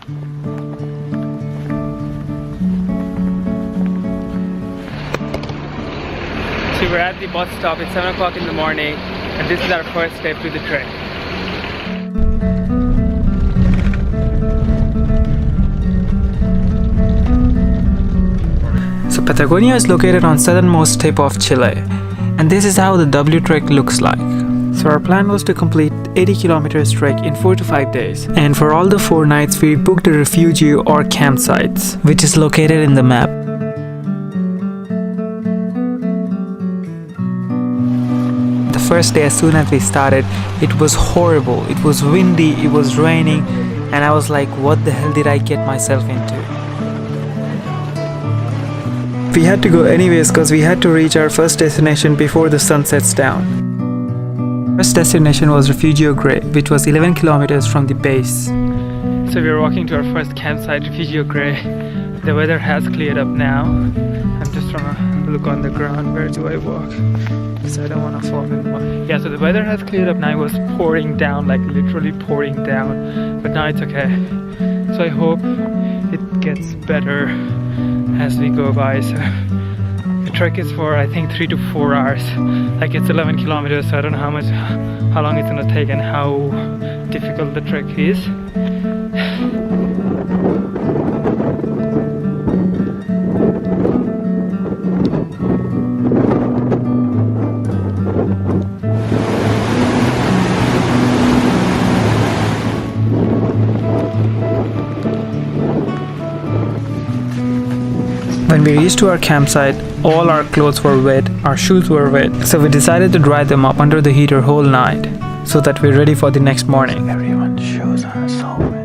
So we're at the bus stop, it's 7 o'clock in the morning, and this is our first step to the trek. So Patagonia is located on southernmost tip of Chile, and this is how the W trek looks like. So our plan was to complete 80 kilometers trek in 4 to 5 days, and for all the 4 nights we booked a refugee or campsites, which is located in the map. The first day, as soon as we started, it was horrible. It was windy, it was raining, and I was like, what the hell did I get myself into? We had to go anyways because we had to reach our first destination before the sun sets down. First destination was Refugio Grey, which was 11 kilometers from the base. So we are walking to our first campsite, Refugio Grey. The weather has cleared up now. I'm just trying to look on the ground. Where do I walk? So I don't want to fall in the mud. Yeah, so the weather has cleared up now. It was pouring down, like literally pouring down. But now it's okay. So I hope it gets better as we go by. So the trek is for I think 3 to 4 hours. Like it's 11 kilometers, so I don't know how long it's gonna take and how difficult the trek is. When we reached to our campsite, all our clothes were wet, our shoes were wet, so we decided to dry them up under the heater whole night, so that we're ready for the next morning. Everyone's shoes are so wet.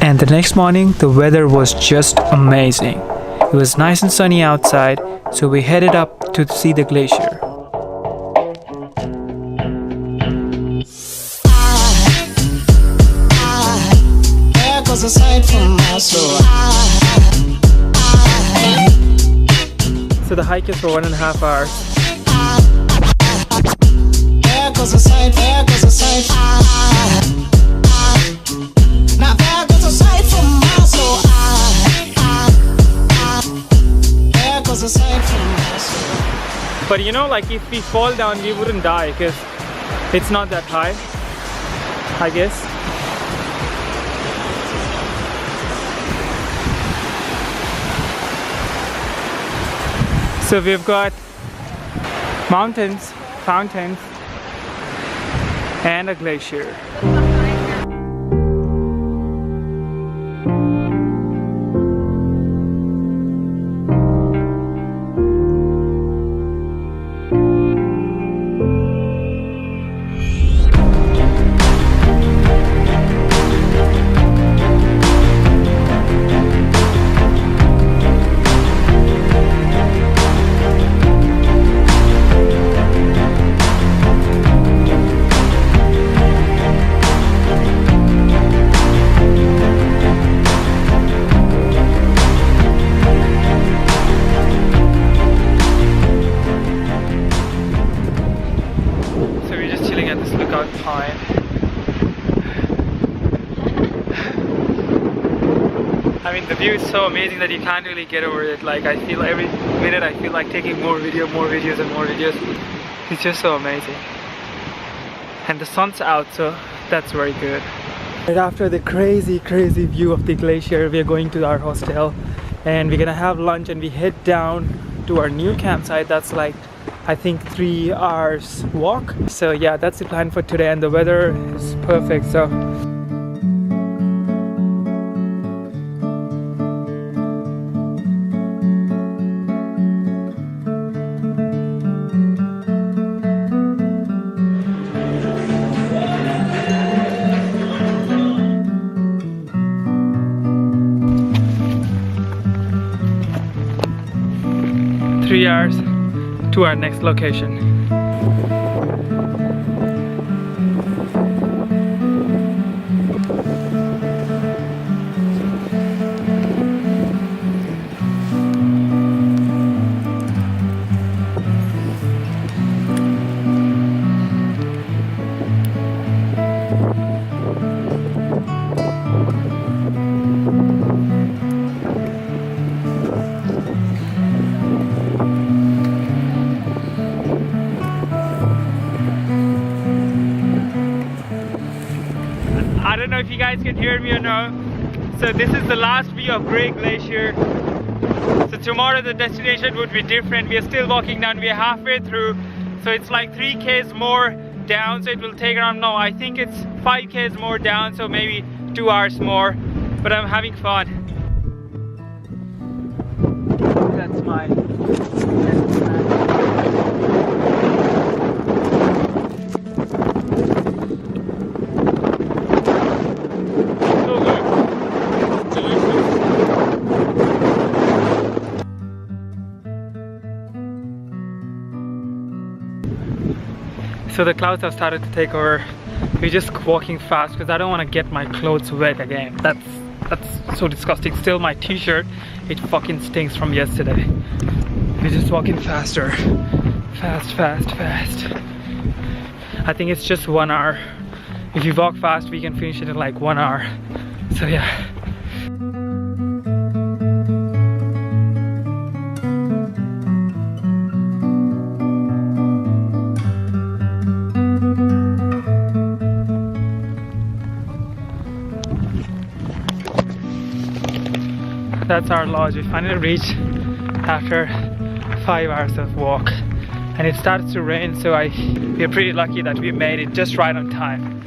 And the next morning, the weather was just amazing. It was nice and sunny outside, so we headed up to see the glacier. So the hike is for 1.5 hours. But you know, like if we fall down, we wouldn't die because it's not that high, I guess. So we've got mountains, fountains, and a glacier. Piane. I mean, the view is so amazing that you can't really get over it. Like, I feel every minute I feel like taking more videos and more videos. It's just so amazing. And the sun's out, so that's very good. Right after the crazy view of the glacier, we are going to our hostel and we're gonna have lunch and we head down to our new campsite. That's like, I think 3 hours walk. So yeah, that's the plan for today, and the weather is perfect. So three hours to our next location. you guys can hear me or no. So this is the last view of Great Glacier. So tomorrow the destination would be different. We are still walking down, we are halfway through. So it's like 3 k's more down, so it will take around, no, I think it's 5 k's more down, so maybe 2 hours more. But I'm having fun. That's my So the clouds have started to take over. We're just walking fast because I don't want to get my clothes wet again. That's so disgusting. Still my t-shirt, it fucking stinks from yesterday. We're just walking faster. Fast. I think it's just 1 hour. If you walk fast, we can finish it in like 1 hour. So yeah. That's our lodge. We finally reached after 5 hours of walk, and it started to rain, so we're pretty lucky that we made it just right on time.